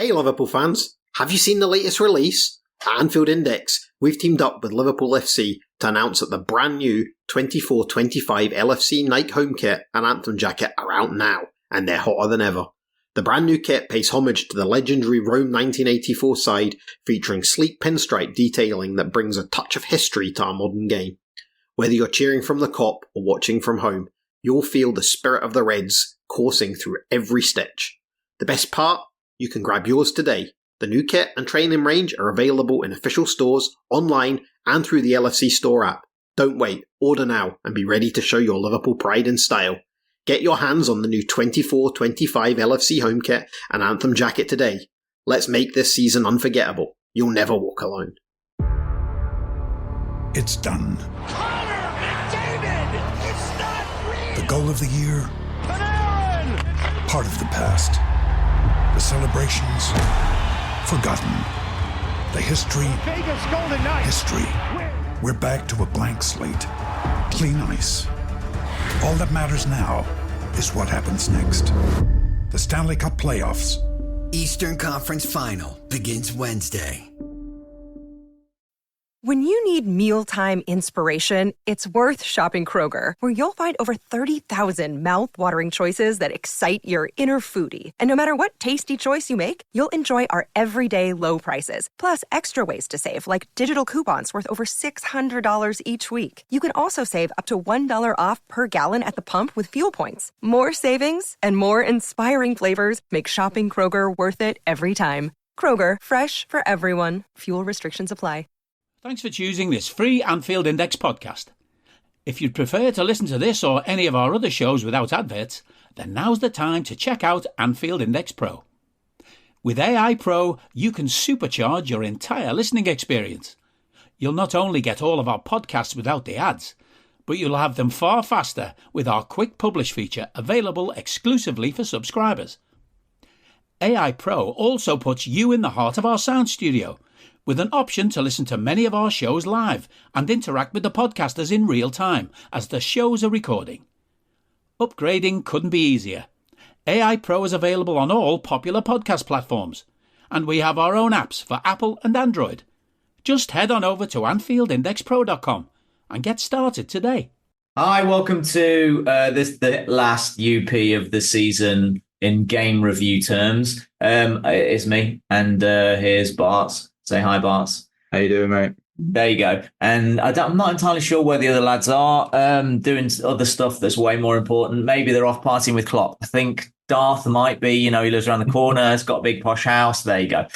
Hey Liverpool fans, have you seen the latest release? At AnfieldIndex, we've teamed up with LiverpoolFC to announce that the brand new 24-25 LFC Nike home kit and anthem jacket are out now, and they're hotter than ever. The brand new kit pays homage to the legendary Rome 1984 side, featuring sleek pinstripe detailing that brings a touch of history to our modern game. Whether you're cheering from the Kop or watching from home, you'll feel the spirit of the Reds coursing through every stitch. The best part? You can grab yours today. The new kit and training range are available in official stores, online, and through the LFC store app. Don't wait, order now and be ready to show your Liverpool pride in style. Get your hands on the new 24-25 LFC home kit and anthem jacket today. Let's make this season unforgettable. You'll never walk alone. It's done. Connor McDavid! It's not real! The goal of the year, Panarin! part of the past. The celebrations, forgotten. The history, Vegas Golden Knights! history. We're back to a blank slate. Clean ice. All that matters now is what happens next. The Stanley Cup playoffs. Eastern Conference Final begins Wednesday. When you need mealtime inspiration, it's worth shopping Kroger, where you'll find over 30,000 mouth-watering choices that excite your inner foodie. And no matter what tasty choice you make, you'll enjoy our everyday low prices, plus extra ways to save, like digital coupons worth over $600 each week. You can also save up to $1 off per gallon at the pump with fuel points. More savings and more inspiring flavors make shopping Kroger worth it every time. Kroger, fresh for everyone. Fuel restrictions apply. Thanks for choosing this free Anfield Index podcast. If you'd prefer to listen to this or any of our other shows without adverts, then now's the time to check out Anfield Index Pro. With AI Pro, you can supercharge your entire listening experience. You'll not only get all of our podcasts without the ads, but you'll have them far faster with our Quick Publish feature available exclusively for subscribers. AI Pro also puts you in the heart of our sound studio, with an option to listen to many of our shows live and interact with the podcasters in real time as the shows are recording. Upgrading couldn't be easier. AI Pro is available on all popular podcast platforms, and we have our own apps for Apple and Android. Just head on over to AnfieldIndexPro.com and get started today. Hi, welcome to the last UP of the season in game review terms. It's me, and here's Bart. Say hi, Bart. How you doing, mate? There you go. And I'm not entirely sure where the other lads are, doing other stuff that's way more important. Maybe they're off partying with Klopp. I think Darth might be, he lives around the corner. He's got a big posh house. There you go.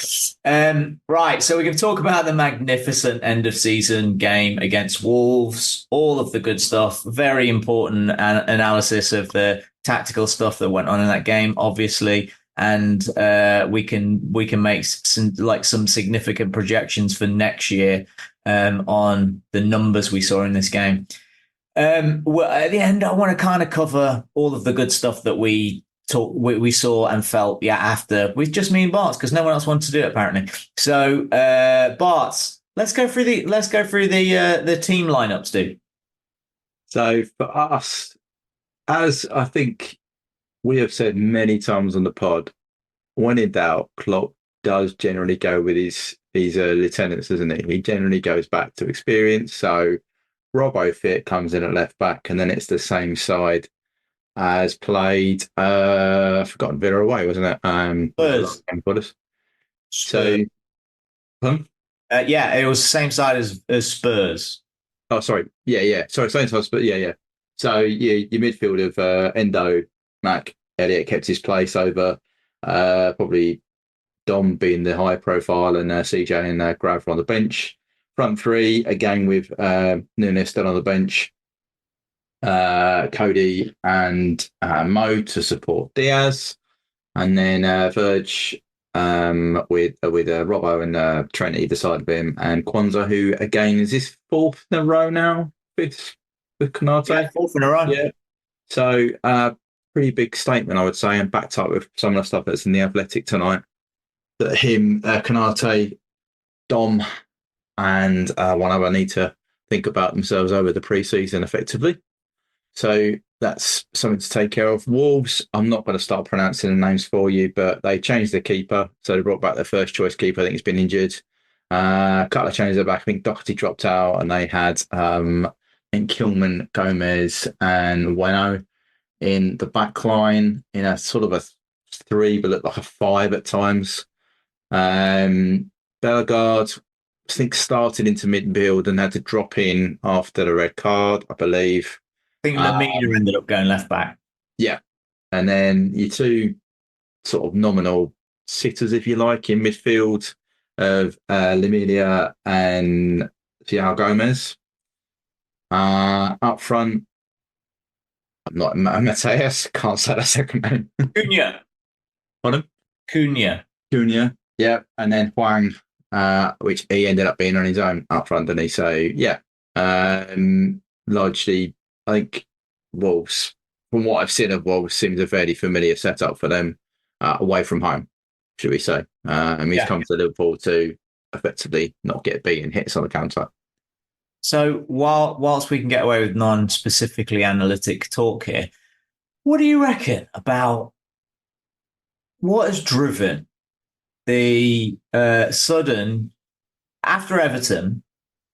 Right, so we're going to talk about the magnificent end-of-season game against Wolves, all of the good stuff, very important analysis of the tactical stuff that went on in that game, obviously. And we can make some significant projections for next year on the numbers we saw in this game. Well, at the end, I want to kind of cover all of the good stuff that we saw and felt. After with just me and Bart, because no one else wanted to do it apparently. So Bart, let's go through the team lineups, dude. So for us, as I think we have said many times on the pod, when in doubt, Klopp does generally go with his lieutenants, doesn't he? He generally goes back to experience. So Robbo Fit comes in at left back, and then it's the same side as played. Forgotten Villa away, wasn't it? Spurs. So, yeah, it was the same side as Spurs. Oh, sorry. Yeah. Sorry, same side as Spurs. Yeah. So your midfield of Endo, Mac, Elliott kept his place over probably Dom being the high profile and CJ and Grav on the bench. Front three, again with Nunes still on the bench. Cody and Mo to support Diaz. And then Verge with Robbo and Trent either side of him. And Kwanzaa, who again is his fourth in a row now with Konate. Yeah, fourth in a row. Yeah. So pretty big statement, I would say, and backed up with some of the stuff that's in the Athletic tonight. That him, Konate, Dom, and one other need to think about themselves over the pre-season effectively. So that's something to take care of. Wolves, I'm not going to start pronouncing the names for you, but they changed the keeper. So they brought back their first choice keeper. I think he's been injured. A couple of changes at the back. I think Doherty dropped out, and they had I think Kilman, Gomez, and Bueno in the back line in a sort of a 3, but looked like a 5 at times. Bellegarde, I think, started into midfield and had to drop in after the red card, I believe. I think Lamina ended up going left back. Yeah. And then your two sort of nominal sitters, if you like, in midfield of Lamina and Thiago Gomez. Up front, I'm not Mateus, can't say that second name. Cunha. Pardon? Cunha. Yeah. And then Huang, which he ended up being on his own up front, didn't he? So, yeah. Largely, I think Wolves, from what I've seen of Wolves, seems a fairly familiar setup for them away from home, should we say. He's come to Liverpool to effectively not get beaten, hits on the counter. So whilst we can get away with non-specifically analytic talk here, what do you reckon about what has driven the sudden, after Everton,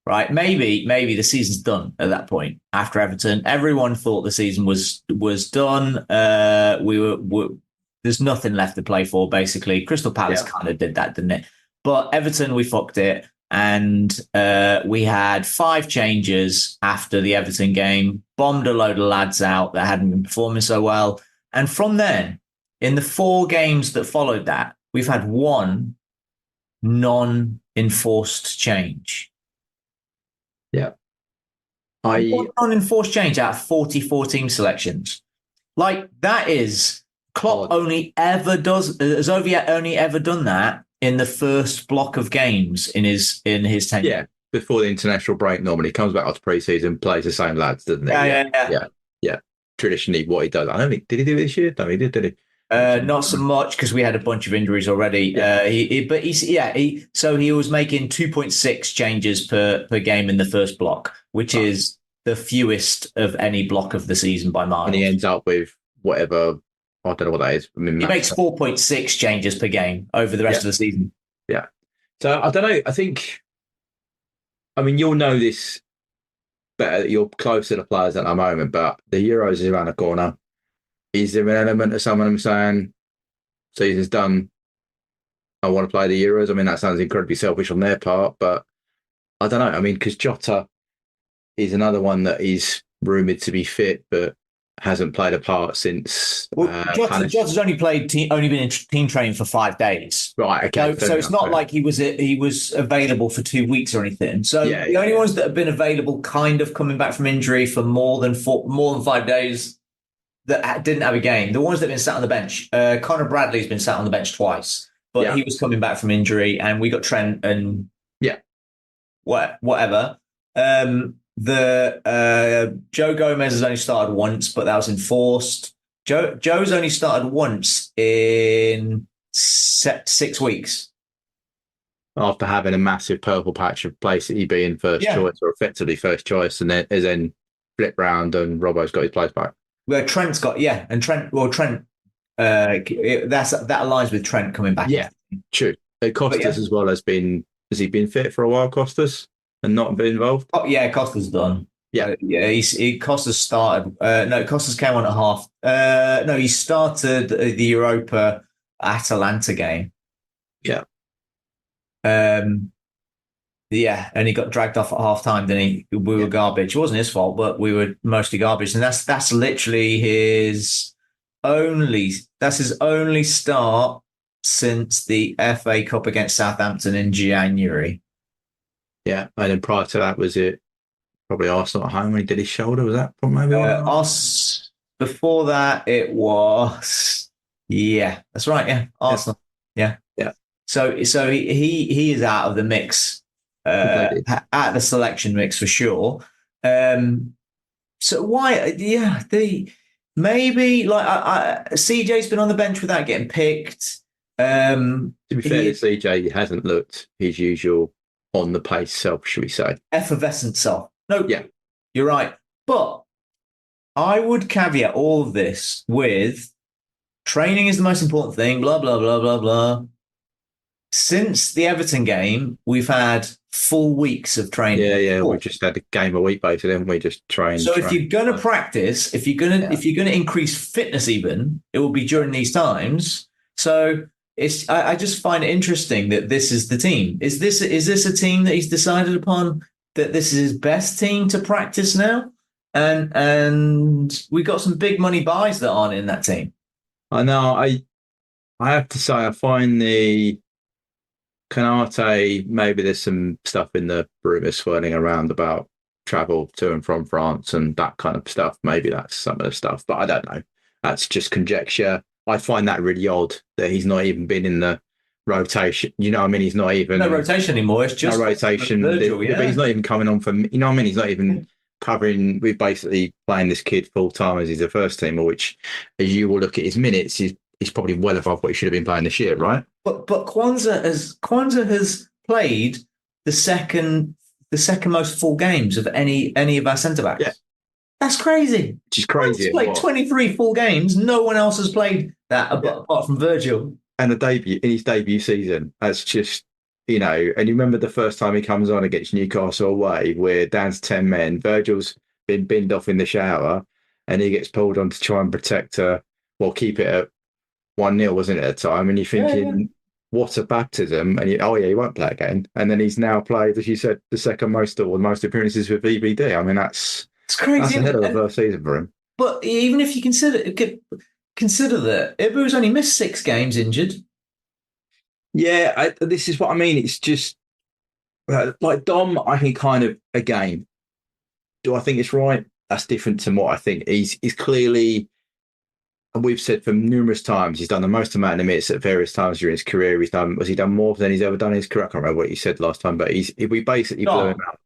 right? Maybe the season's done at that point. After Everton, everyone thought the season was done. There's nothing left to play for, basically. Crystal Palace kind of did that, didn't it? But Everton, we fucked it. And we had 5 changes after the Everton game, bombed a load of lads out that hadn't been performing so well. And from then, in the 4 games that followed that, we've had 1 non-enforced change. Yeah. One non-enforced change out of 44 team selections. Like, that is, Klopp only ever done that in the first block of games in his tenure. Yeah, before the international break, normally comes back after pre-season, plays the same lads, doesn't he? Yeah. Traditionally, what he does. I don't think, did he do it this year? No, he did he? Not so much, because we had a bunch of injuries already. Yeah. So he was making 2.6 changes per game in the first block, which is the fewest of any block of the season by miles. And he ends up with whatever. I don't know what that is. I mean, he makes 4.6 changes per game over the rest of the season. Yeah. So I don't know. I think, you'll know this better. You're close to the players at the moment, but the Euros is around the corner. Is there an element of some of them saying, season's done, I want to play the Euros? That sounds incredibly selfish on their part, but I don't know. Because Jota is another one that is rumoured to be fit, but hasn't played a part since. Jota's only been in team training for 5 days. Right. Okay. So it's not like he was available for 2 weeks or anything. So the only ones that have been available, kind of coming back from injury for more than 5 days, that didn't have a game. The ones that have been sat on the bench. Conor Bradley's been sat on the bench twice, but he was coming back from injury, and we got Trent and whatever. Joe Gomez has only started once, but that was enforced. Joe's only started once in 6 weeks. After having a massive purple patch of place that he'd be in first choice, or effectively first choice, and then flip round and Robbo's got his place back. Where Trent's got, and Trent, that aligns with Trent coming back. Yeah, true. Costas as well has he been fit for a while, Costas? And not been involved? Oh, yeah, Costa's done. Yeah. Costas started. Costas came on at half. He started the Europa Atalanta game. Yeah. And he got dragged off at half time, didn't he? We were garbage. It wasn't his fault, but we were mostly garbage. And that's literally his only start since the FA Cup against Southampton in January. Yeah, and then prior to that, was it probably Arsenal at home when he did his shoulder? Was that maybe? Before that, it was that's right. Yeah, Arsenal. Yeah. So he is out of the mix, out of the selection mix for sure. So why? Yeah, maybe CJ's been on the bench without getting picked. To be fair to CJ, he hasn't looked his usual on the pace self, should we say? Effervescent self. No, yeah, you're right. But I would caveat all of this with training is the most important thing, blah, blah, blah, blah, blah. Since the Everton game, we've had full weeks of training. Yeah. We've just had a game a week, basically, haven't we? Just train. So if you're going to practice, if you're going to increase fitness, even it will be during these times. So I just find it interesting that this is the team. Is this a team that he's decided upon, that this is his best team to practice now? And we got some big money buys that aren't in that team. I know. I have to say, I find the Canate, maybe there's some stuff in the rumours swirling around about travel to and from France and that kind of stuff. Maybe that's some of the stuff, but I don't know. That's just conjecture. I find that really odd that he's not even been in the rotation. You know what I mean? He's not even... No rotation anymore. It's just... No rotation. Virgil, but he's not even coming on from... You know what I mean? He's not even covering... We're basically playing this kid full-time as he's a first teamer, which, as you will look at his minutes, he's probably well above what he should have been playing this year, right? But Kwanzaa has played the second most full games of any of our centre backs. Yeah. That's crazy. Which is crazy. He's played 23 full games. No one else has played that apart from Virgil. And in his debut season, that's just, you know, and you remember the first time he comes on against Newcastle away, where down's 10 men, Virgil's been binned off in the shower, and he gets pulled on to try and protect her, keep it at 1-0, wasn't it, at the time? And you're thinking, what a baptism. And he won't play again. And then he's now played, as you said, the second most appearances with VVD. I mean, it's crazy. That's ahead of the first season for him. But even if you consider that, Ibu's only missed 6 games injured. Yeah, this is what I mean. It's just, like Dom, I think kind of, again, do I think it's right? That's different to what I think. He's clearly... And we've said for numerous times, he's done the most amount of minutes at various times during his career. Has he done more than he's ever done in his career? I can't remember what you said last time, but we basically blew him out.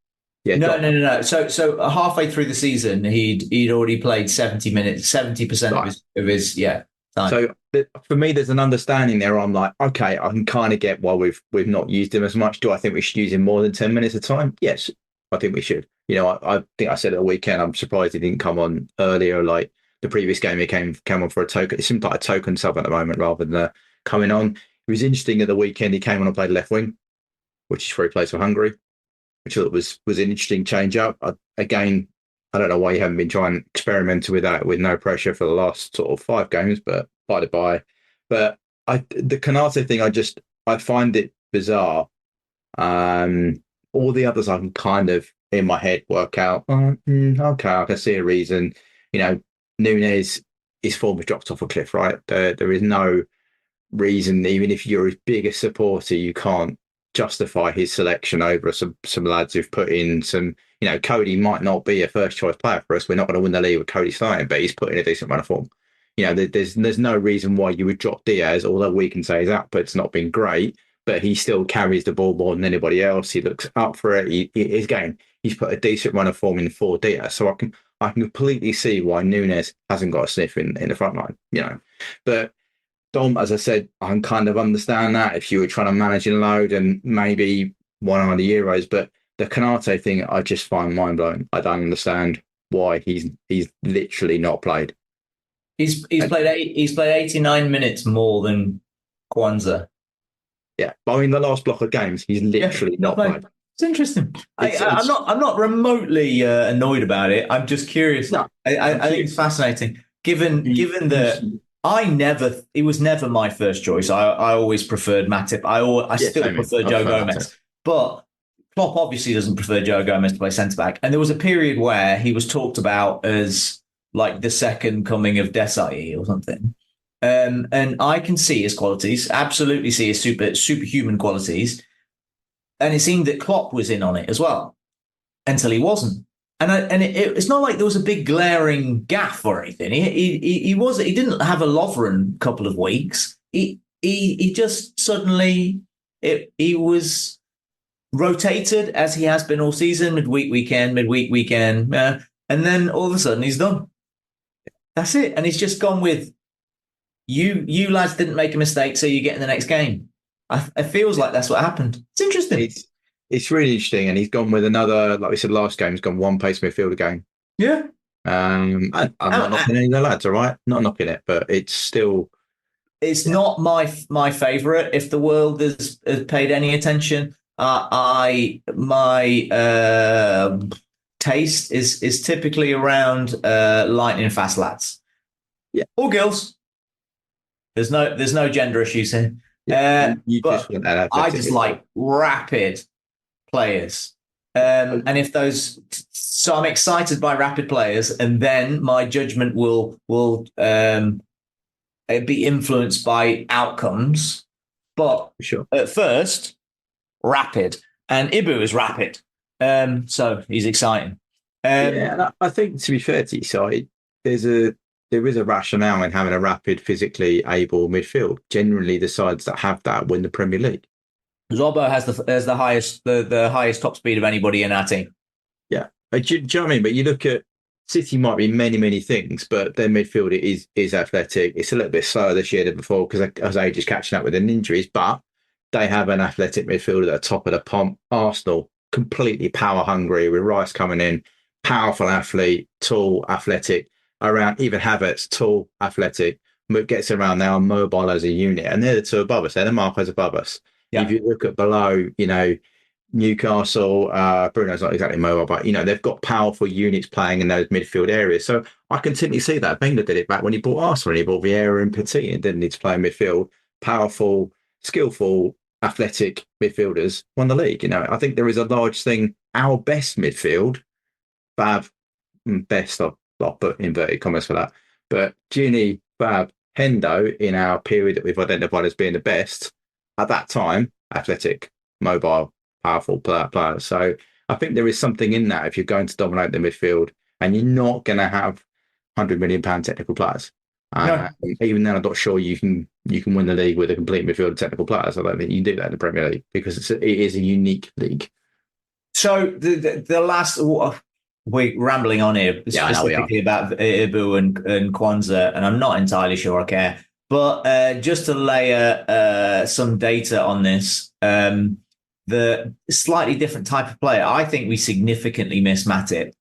Yeah, no. So halfway through the season, he'd already played 70 minutes, 70% of his time. So for me, there's an understanding there. I'm like, okay, I can kind of get why we've not used him as much. Do I think we should use him more than 10 minutes a time? Yes, I think we should. You know, I think I said at the weekend, I'm surprised he didn't come on earlier, like the previous game he came on for a token. It seemed like a token sub at the moment rather than coming on. It was interesting at the weekend he came on and played left wing, which is where he plays for Hungary, which I thought was an interesting change up. Again, I don't know why you haven't been trying experimenting with that with no pressure for the last sort of 5 games, but by the by. But the Canate thing, I find it bizarre. All the others I can kind of in my head work out. Okay, I can see a reason. You know, Núñez, his form has dropped off a cliff, right? There is no reason, even if you're his biggest supporter, you can't justify his selection over some lads who've put in some, you know, Cody might not be a first choice player for us. We're not going to win the league with Cody starting, but he's put in a decent run of form. You know, there's no reason why you would drop Diaz, although we can say his output's not been great, but he still carries the ball more than anybody else. He looks up for it. He's put a decent run of form in for Diaz. So I can completely see why Núñez hasn't got a sniff in the front line, you know. But Dom, as I said, I can kind of understand that if you were trying to manage a load and maybe one of the Euros. But the Canate thing, I just find mind-blowing. I don't understand why he's literally not played. He's played 89 minutes more than Kwanzaa. Yeah, but I mean, the last block of games, he's literally not played. It's interesting. I'm not remotely annoyed about it. I'm just curious. No, I think it's fascinating. Given that it was never my first choice. I always preferred Matip. I still prefer Joe Gomez. But Klopp obviously doesn't prefer Joe Gomez to play centre back. And there was a period where he was talked about as like the second coming of Desai or something. And I can see his qualities, absolutely see his superhuman qualities. And it seemed that Klopp was in on it as well, until he wasn't. And it's not like there was a big glaring gaffe or anything. He didn't have a Lovren couple of weeks. He just suddenly he was rotated as he has been all season, midweek weekend, and then all of a sudden he's done. That's it, and he's just gone with you lads didn't make a mistake, so you get in the next game. It feels like that's what happened. It's interesting. It's really interesting, and he's gone with another, like we said last game, he's gone one pace midfielder game. Yeah. I'm not knocking any of the lads, all right? Not knocking it, but it's still... It's not my favourite. If the world has paid any attention, my taste is typically around lightning fast lads, or girls. There's no gender issues here. I just like rapid players, and if those, so I'm excited by rapid players, and then my judgment will be influenced by outcomes. But at first, rapid, and Ibu is rapid, so he's exciting. And I think, to be fair to you, so there is a rationale in having a rapid, physically able midfield. Generally, the sides that have that win the Premier League. Robbo has the highest top speed of anybody in our team. Yeah, do you know what I mean? But you look at City, might be many things, but their midfield is athletic. It's a little bit slower this year than before because Age is catching up with their injuries. But they have an athletic midfield at the top of the pomp. Arsenal, completely power hungry with Rice coming in, powerful athlete, tall, athletic. Around even Havertz, tall, athletic, gets around now, mobile as a unit, and they're the two above us. They're the markers above us. Yeah. If you look at below, Newcastle, Bruno's not exactly mobile, but they've got powerful units playing in those midfield areas. So I continue to see that. Wenger did it back when he bought Arsenal. He bought Vieira and Petit and didn't need to play in midfield. Powerful, skillful, athletic midfielders won the league. I think there is a large thing. Our best midfield, best. I'll put inverted commas for that. But Gini, Bab, Hendo, in our period that we've identified as being the best, at that time, athletic, mobile, powerful players. So I think there is something in that if you're going to dominate the midfield and you're not going to have £100 million technical players. Even then, I'm not sure you can win the league with a complete midfield of technical players. I don't think you can do that in the Premier League because it is a unique league. So the last... We're rambling on here specifically about Ibu and Kwanzaa, and I'm not entirely sure I care. But just to layer some data on this, the slightly different type of player, I think we significantly miss Matip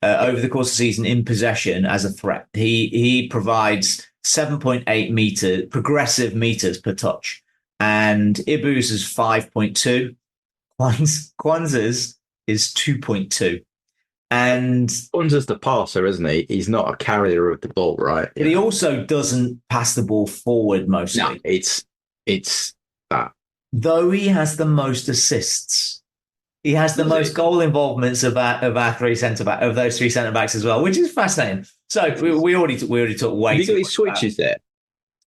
over the course of the season in possession as a threat. He provides 7.8 progressive meters per touch, and Ibu's is 5.2. Kwanzaa's is 2.2. And Kwanzaa's the passer, isn't he? He's not a carrier of the ball, right? But he also doesn't pass the ball forward mostly. No, it's that. Though he has the most assists, he has the most goal involvements of those three centre backs as well, which is fascinating. So we already took way. Have you got his switches there?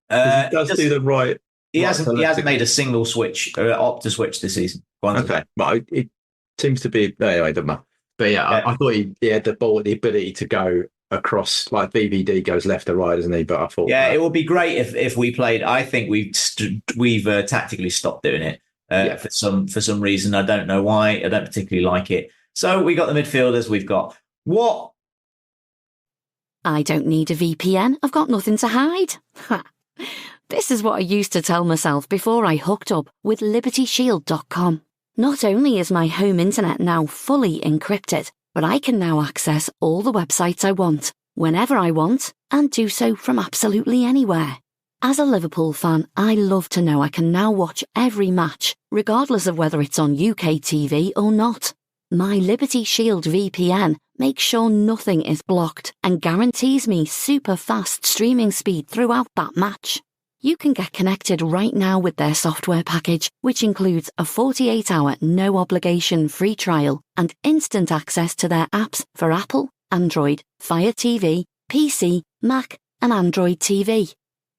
He does do the right. He hasn't made a single switch or opt to switch this season. Okay, but it seems to be anyway. Doesn't matter. But I thought he had the ability to go across, like VVD goes left to right, isn't he? But I thought, it would be great if we played. I think we've tactically stopped doing it for some reason. I don't know why. I don't particularly like it. So we got the midfielders. We've got what? I don't need a VPN. I've got nothing to hide. This is what I used to tell myself before I hooked up with LibertyShield.com. Not only is my home internet now fully encrypted, but I can now access all the websites I want, whenever I want, and do so from absolutely anywhere. As a Liverpool fan, I love to know I can now watch every match, regardless of whether it's on UK TV or not. My Liberty Shield VPN makes sure nothing is blocked and guarantees me super fast streaming speed throughout that match. You can get connected right now with their software package, which includes a 48-hour no-obligation free trial and instant access to their apps for Apple, Android, Fire TV, PC, Mac, and Android TV.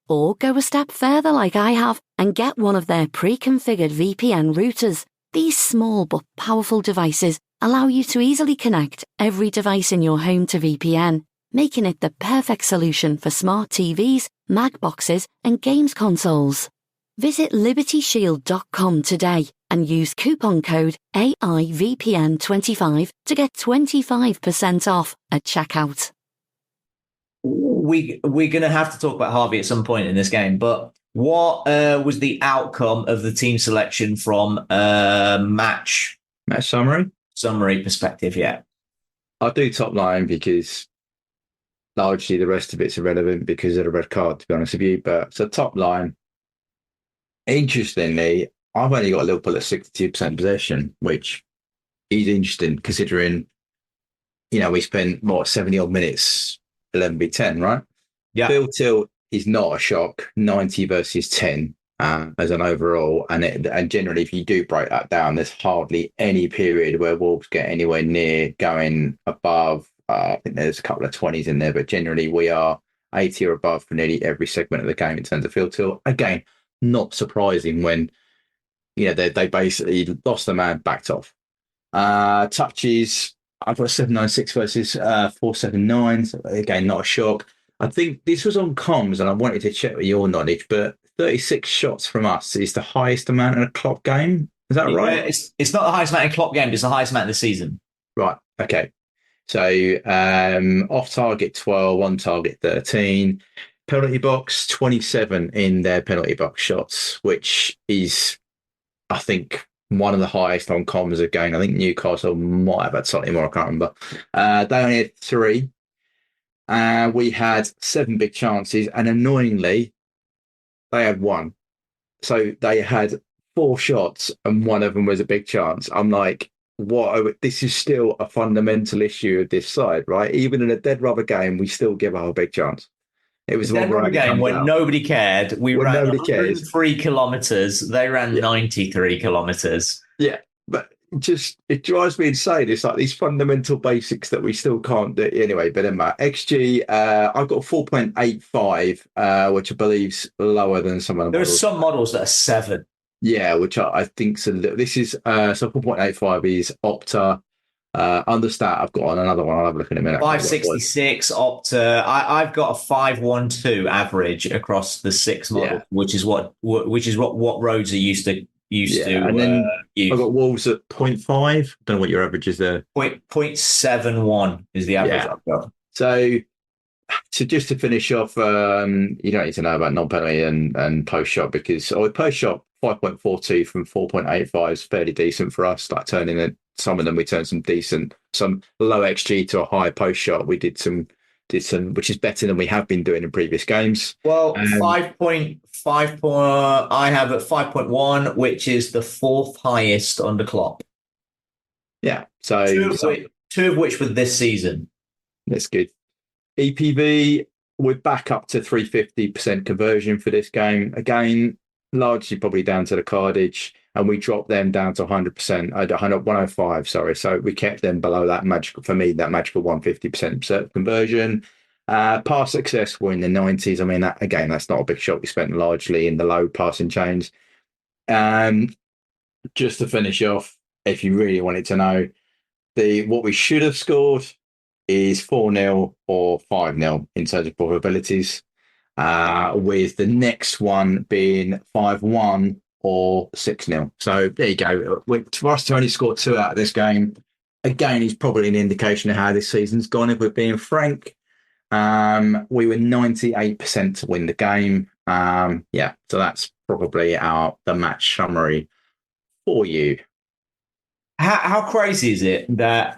Or go a step further like I have and get one of their pre-configured VPN routers. These small but powerful devices allow you to easily connect every device in your home to VPN, making it the perfect solution for smart TVs, Mac boxes, and games consoles. Visit LibertyShield.com today and use coupon code AIVPN25 to get 25% off at checkout. We're going to have to talk about Harvey at some point in this game, but what was the outcome of the team selection from match summary perspective? Yeah, I'll do top line because largely the rest of it's irrelevant because of the red card, to be honest with you. But so top line, interestingly, I've only got Liverpool at 62% possession, which is interesting considering, we spent, 70 odd minutes, 11v10, right? Yeah. Field tilt is not a shock, 90 versus 10 as an overall. And generally, if you do break that down, there's hardly any period where Wolves get anywhere near going above. I think there's a couple of 20s in there, but generally we are 80 or above for nearly every segment of the game in terms of field tilt. Again, not surprising when, they basically lost the man, backed off. Touches, I've got 796 versus 479. So again, not a shock. I think this was on comms, and I wanted to check with your knowledge, but 36 shots from us is the highest amount in a Klopp game. Is that right? It's not the highest amount in Klopp game, it's the highest amount of the season. Right. Okay. So off target 12, on target 13. Penalty box 27 in their penalty box shots, which is, I think, one of the highest on comms again. I think Newcastle might have had slightly more, I can't remember. They only had 3. We had 7 big chances, and annoyingly, they had 1. So they had 4 shots, and one of them was a big chance. I'm like, this is still a fundamental issue of this side, right? Even in a dead rubber game, we still give up a big chance. It was a dead rubber game when nobody cared. We ran 103 kilometres. They ran 93 kilometres. Yeah, but it drives me insane. It's like these fundamental basics that we still can't do. Anyway, but Emma, XG, I've got 4.85, which I believe's lower than some of the models. There are some models that are 7. Yeah, which I think's a little. This is so 4.85 is Opta. Understat, I've got on another one. I'll have a look in a minute. 566 Opta. I've got a 512 average across the 6 model, which is what roads are used to. And then I've got Wolves at 0.5. Don't know what your average is there. 0.71 is the average I've got. So just to finish off, you don't need to know about non-penalty and post-shot because post-shot 5.42 from 4.85 is fairly decent for us. Like turning it, some of them we turned some low XG to a high post-shot. We did some, which is better than we have been doing in previous games. Well, 5.5. I have at 5.1, which is the 4th highest under Klopp. Yeah, so two of which were this season. That's good. EPV, we're back up to 350% conversion for this game. Again, largely probably down to the cardage, and we dropped them down to 100%, 105, sorry. So we kept them below that magical 150% conversion. Pass success, we're in the 90s. I mean, that's not a big shot. We spent largely in the low passing chains. Just to finish off, if you really wanted to know, what we should have scored is 4-0 or 5-0 in terms of probabilities, with the next one being 5-1 or 6-0. So there you go. For us to only score 2 out of this game, again, is probably an indication of how this season's gone, if we're being frank. We were 98% to win the game. So that's probably the match summary for you. How crazy is it that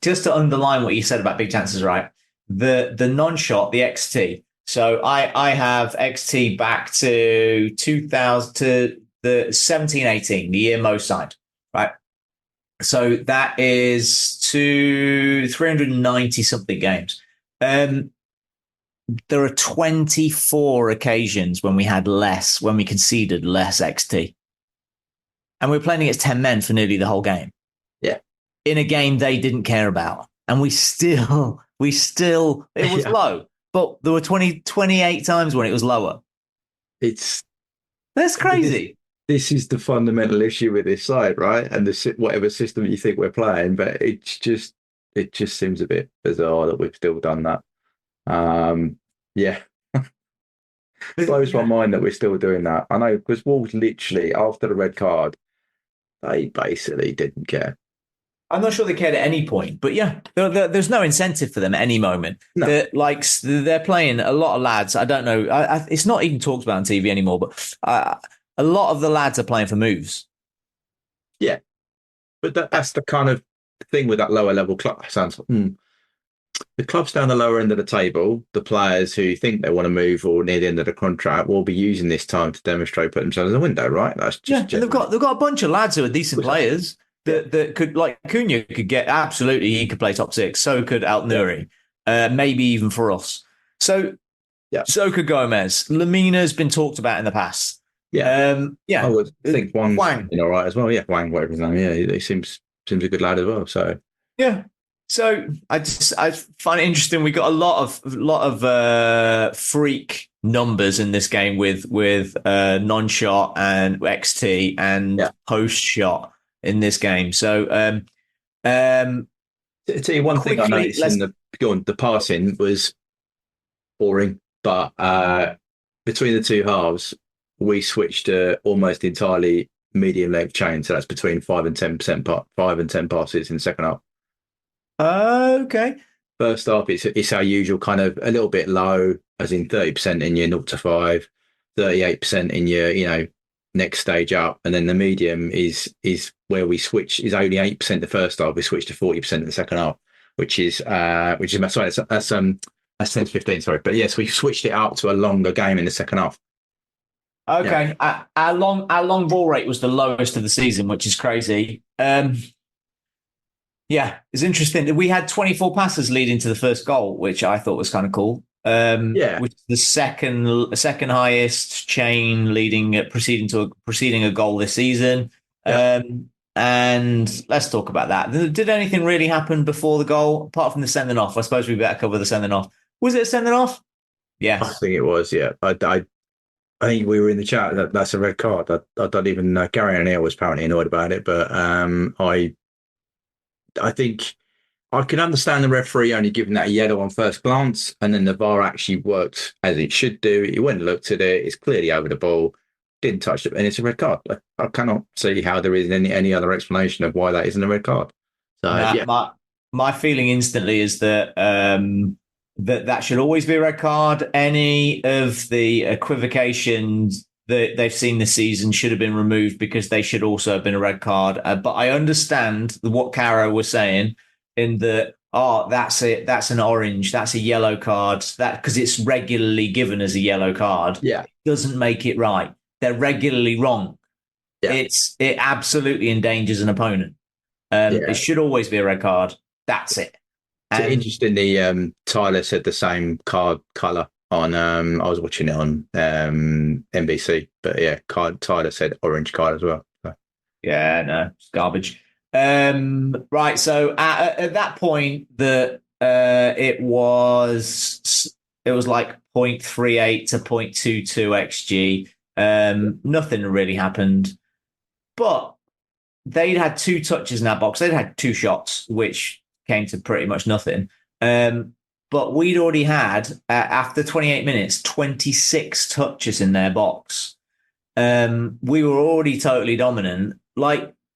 just to underline what you said about big chances, right? The non-shot, the XT. So I have XT back to 2000 to the 17-18, the year Mo signed, right? So that is 390 something games. There are 24 occasions when we conceded less XT. And we were playing against 10 men for nearly the whole game. Yeah. In a game they didn't care about. And it was low, but there were 28 times when it was lower. That's crazy. This is the fundamental issue with this side, right? And whatever system you think we're playing, but it just seems a bit bizarre that we've still done that. It blows my mind that we're still doing that. I know, because Wolves literally, after the red card, they basically didn't care. I'm not sure they cared at any point, but there's no incentive for them at any moment. No. They're playing a lot of lads. I don't know. It's not even talked about on TV anymore, but a lot of the lads are playing for moves. Yeah, but that's the kind of thing with that lower level club. Sounds the clubs down the lower end of the table, the players who think they want to move or near the end of the contract, will be using this time to demonstrate, put themselves in the window, right? That's just they've got a bunch of lads who are decent players that could, like Cunha could get, absolutely, he could play top six. So could Al-Nouri, maybe even for us. So could Gomez. Lamina's been talked about in the past. I would think Wang's been all right as well. Yeah, Wang, whatever his name. Yeah, he seems a good lad as well. So So I find it interesting. We got a lot of freak numbers in this game with non-shot and XT and post shot in this game. So to tell you one thing I noticed the passing was boring, but between the two halves, we switched to almost entirely medium length chain. So that's between 5 and 10 passes in the second half. Okay. First half, it's our usual kind of a little bit low, as in 30% in your 0 to 5, 38% in your next stage up, and then the medium is where we switch. Is only 8% the first half. We switch to 40% in the second half, which is sorry, that's 10 to 15. Sorry, but yes, we switched it up to a longer game in the second half. Okay, our long ball rate was the lowest of the season, which is crazy. Yeah, it's interesting. We had 24 passes leading to the first goal, which I thought was kind of cool. Which is the second highest chain preceding a goal this season. And let's talk about that. Did anything really happen before the goal, apart from the sending off? I suppose we better cover the sending off. Was it a sending off? Yes. I think it was, yeah. I think we were in the chat. That's a red card. I don't even know. Gary O'Neill was apparently annoyed about it, but I think I can understand the referee only giving that a yellow on first glance, and then the VAR actually worked as it should do. He went and looked at it. It's clearly over the ball, didn't touch it, and it's a red card. I cannot see how there is any other explanation of why that isn't a red card. So my feeling instantly is that that should always be a red card. Any of the equivocations that they've seen this season should have been removed because they should also have been a red card. But I understand what Caro was saying in that, that's it. That's an orange. That's a yellow card. That because it's regularly given as a yellow card. Yeah, doesn't make it right. They're regularly wrong. Yeah. It absolutely endangers an opponent. It should always be a red card. That's it. And interestingly, Tyler said the same card colour on. I was watching it on NBC, but yeah, Tyler said orange card as well. So. Yeah, no, it's garbage. Right, so at that point, it was like 0.38 to 0.22 xg. Nothing really happened, but they'd had 2 touches in that box. They'd had 2 shots, which came to pretty much nothing. But we'd already had, after 28 minutes, 26 touches in their box. We were already totally dominant.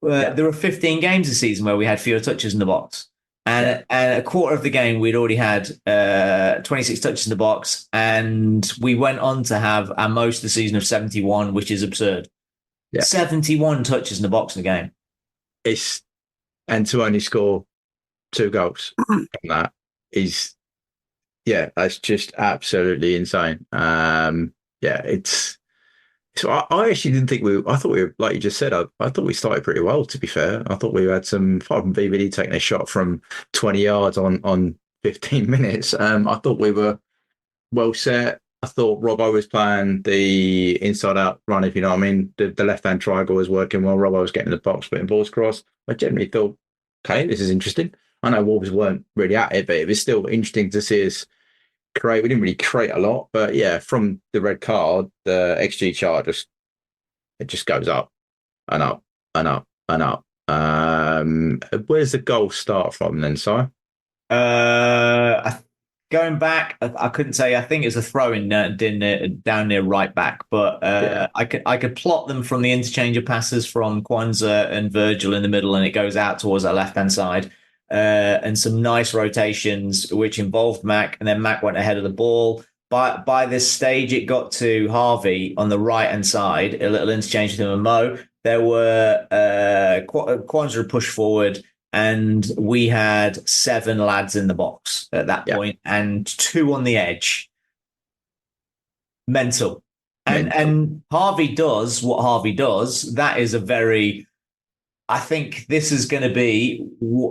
There were 15 games this season where we had fewer touches in the box. And a quarter of the game, we'd already had 26 touches in the box. And we went on to have our most of the season of 71, which is absurd. Yeah. 71 touches in the box in the game. And to only score 2 goals from that is... Yeah, that's just absolutely insane. So I actually didn't think I thought we were, like you just said, I thought we started pretty well, to be fair. I thought we had apart from VVD taking a shot from 20 yards on 15 minutes. I thought we were well set. I thought Robbo was playing the inside out run, if you know what I mean. The left hand triangle was working well. Robbo was getting in the box, putting balls across. I generally thought, okay, this is interesting. I know Wolves weren't really at it, but it was still interesting to see us create. We didn't really create a lot, but yeah, from the red card, the XG chart just goes up and up and up and up. Where's the goal start from then, Si? Going back, I couldn't say. I think it's a throw-in down near right back, but I could plot them from the interchange of passes from Kwanzaa and Virgil in the middle, and it goes out towards our left-hand side. And some nice rotations, which involved Mac, and then Mac went ahead of the ball. By this stage, it got to Harvey on the right-hand side, a little interchange with him and Mo. There were Kwanzaa pushed forward. and we had 7 lads in the box at that point and 2 on the edge. Mental. And Harvey does what Harvey does. That is I think this is going to be,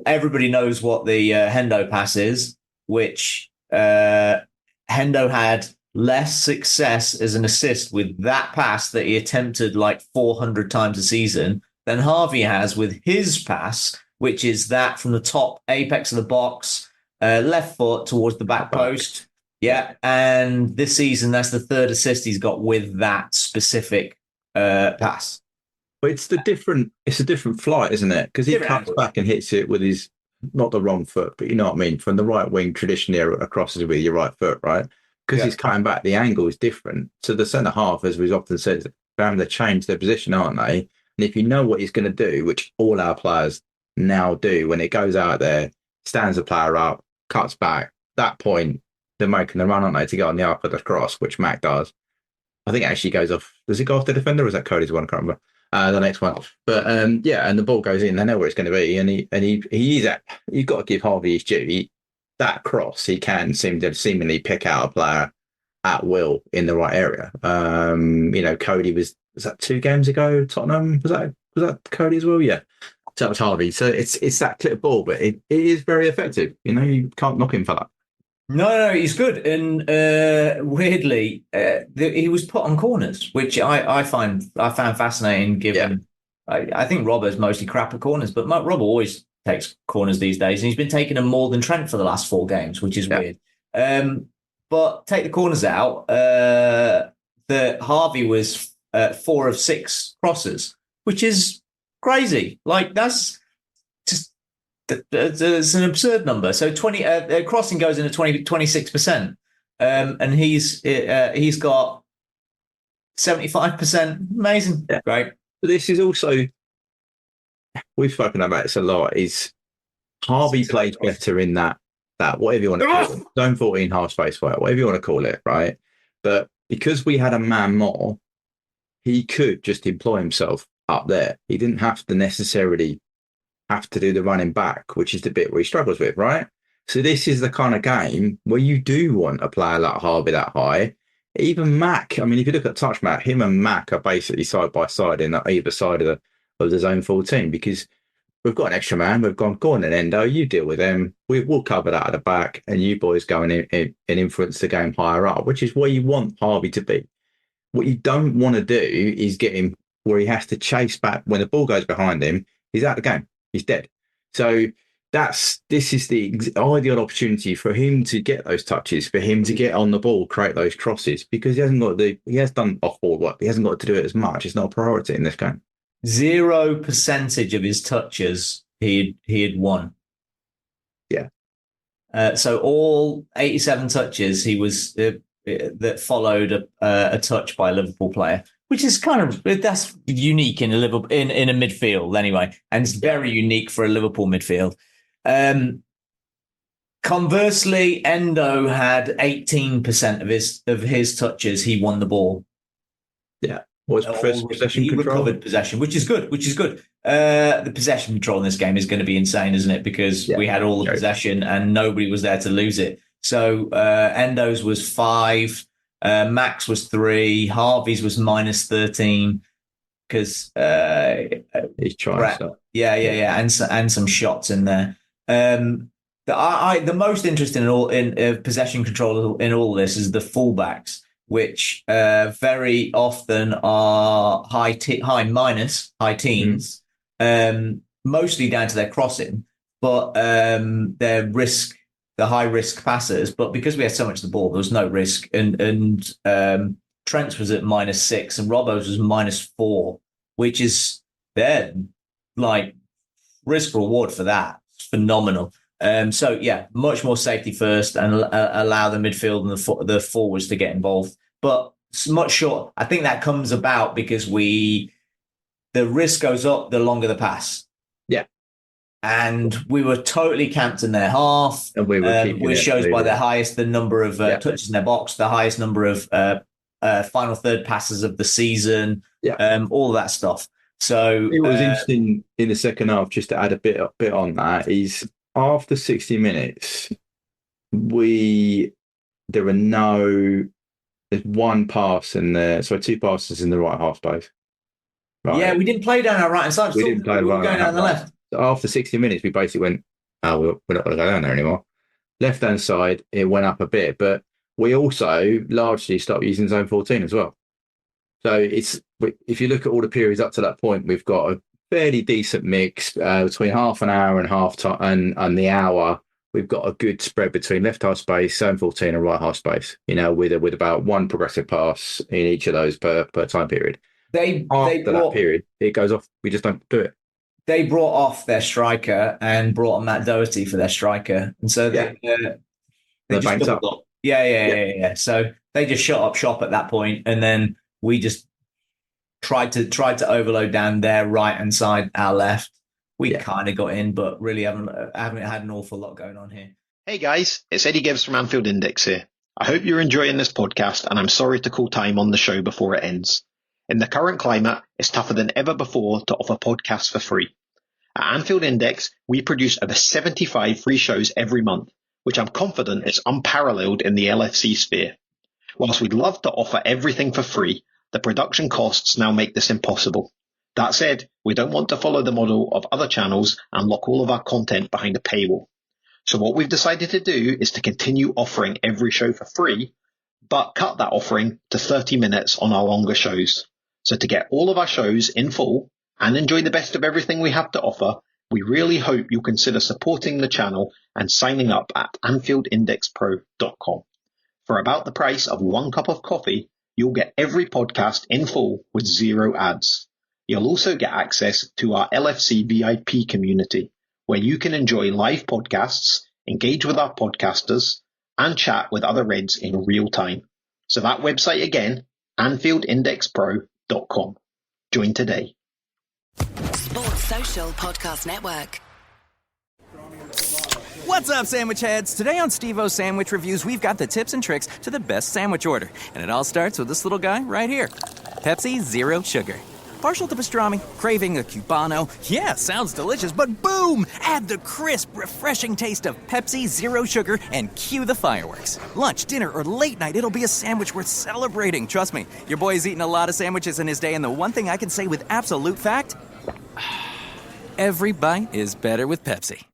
everybody knows what the Hendo pass is, which Hendo had less success as an assist with that pass that he attempted like 400 times a season than Harvey has with his pass, which is that from the top apex of the box, left foot towards the back post. Yeah. And this season, that's the 3rd assist he's got with that specific pass. But it's a different flight, isn't it? Because he cuts back and hits it with his, not the wrong foot, but you know what I mean? From the right wing, traditionally crosses with your right foot, right? Because he's cutting back, the angle is different. So the centre half, as we've often said, they're having to change their position, aren't they? And if you know what he's going to do, which all our players now do, when it goes out there, stands the player up, cuts back, that point, they're making the run, aren't they, to get on the arc of the cross, which Mac does. I think it actually goes off. Does it go off the defender, or is that Cody's one? I can't remember. The next one. But and the ball goes in. They know where it's going to be. And you've got to give Harvey his due. That cross, he can seemingly pick out a player at will in the right area. Cody was that 2 games ago? Tottenham? Was that Cody as well? Yeah. So that was Harvey. So it's that clip ball, but it is very effective. You can't knock him for that. No, he's good. And weirdly, he was put on corners, which I found fascinating. Given, I think Robbo's mostly crap at corners, but Robbo always takes corners these days, and he's been taking them more than Trent for the last 4 games, which is weird. But take the corners out. The Harvey was 4 of 6 crosses, which is crazy. Like that's just. It's an absurd number. So 20 crossing goes into 26%, and he's got 75%. Amazing, right? But this is also, we've spoken about this a lot. Is Harvey played better in that whatever you want to call it, zone 14 half space fight, whatever you want to call it, right? But because we had a man more, he could just employ himself up there. He didn't have to necessarily have to do the running back, which is the bit where he struggles with, right? So this is the kind of game where you do want a player like Harvey that high. Even Mac, I mean, if you look at touch map, him and Mac are basically side by side in either side of the zone 14, because we've got an extra man. We've gone on an Endo, you deal with them. We'll cover that at the back, and you boys go and influence the game higher up, which is where you want Harvey to be. What you don't want to do is get him where he has to chase back. When the ball goes behind him, he's out of the game. He's dead. So this is the ideal opportunity for him to get those touches, for him to get on the ball, create those crosses, because he has done off-ball work. He hasn't got to do it as much. It's not a priority in this game. 0% of his touches he had won. Yeah. So all 87 touches he was that followed a touch by a Liverpool player, which is that's unique in a midfield anyway, and it's very unique for a Liverpool midfield. Conversely, Endo had 18% of his touches. He won the ball. Yeah, was possession he control? Recovered possession, which is good. The possession control in this game is going to be insane, isn't it? Because we had all the possession and nobody was there to lose it. So Endo's was 5. Max was 3, Harvey's was -13 because he's trying stuff. Yeah, and some shots in there. The most interesting in possession control in all this is the fullbacks, which very often are high teens, mostly down to their crossing, but the high risk passes, but because we had so much of the ball, there was no risk. And Trent's was at -6 and Robbo's was -4, which is like risk reward for that. It's phenomenal. Much more safety first and allow the midfield and the forwards to get involved. But it's much short. I think that comes about because the risk goes up the longer the pass. Yeah. And we were totally camped in their half, and we were which shows by the number of touches in their box, the highest number of final third passes of the season, all of that stuff. So it was interesting in the second half, just to add a bit on that, is after 60 minutes, there's one pass in there, so 2 passes in the right half space. Right. Yeah, we didn't play down our right hand side. We didn't play going down the left. After 60 minutes, we basically went, oh, we're not going to go down there anymore. Left hand side, it went up a bit, but we also largely stopped using zone 14 as well. So if you look at all the periods up to that point, we've got a fairly decent mix between half an hour and half time and the hour. We've got a good spread between left half space, zone 14, and right half space. With about one progressive pass in each of those per time period. After that period, it goes off. We just don't do it. They brought off their striker and brought on Matt Doherty for their striker, and so they just banked up. Yeah. So they just shut up shop at that point, and then we just tried to overload down their right hand side, our left. We kind of got in, but really haven't had an awful lot going on here. Hey guys, it's Eddie Gibbs from Anfield Index here. I hope you're enjoying this podcast, and I'm sorry to call time on the show before it ends. In the current climate, it's tougher than ever before to offer podcasts for free. At Anfield Index, we produce over 75 free shows every month, which I'm confident is unparalleled in the LFC sphere. Whilst we'd love to offer everything for free, the production costs now make this impossible. That said, we don't want to follow the model of other channels and lock all of our content behind a paywall. So what we've decided to do is to continue offering every show for free, but cut that offering to 30 minutes on our longer shows. So to get all of our shows in full and enjoy the best of everything we have to offer, we really hope you'll consider supporting the channel and signing up at AnfieldIndexPro.com. For about the price of 1 cup of coffee, you'll get every podcast in full with 0 ads. You'll also get access to our LFC VIP community, where you can enjoy live podcasts, engage with our podcasters, and chat with other Reds in real time. So that website again, AnfieldIndexPro.com. Join today. Sports Social Podcast Network. What's up, sandwich heads? Today on Steve-O's Sandwich Reviews, we've got the tips and tricks to the best sandwich order. And it all starts with this little guy right here. Pepsi Zero Sugar. Partial to pastrami, craving a Cubano. Yeah, sounds delicious, but boom! Add the crisp, refreshing taste of Pepsi Zero Sugar and cue the fireworks. Lunch, dinner, or late night, it'll be a sandwich worth celebrating. Trust me, your boy's eaten a lot of sandwiches in his day, and the one thing I can say with absolute fact, every bite is better with Pepsi.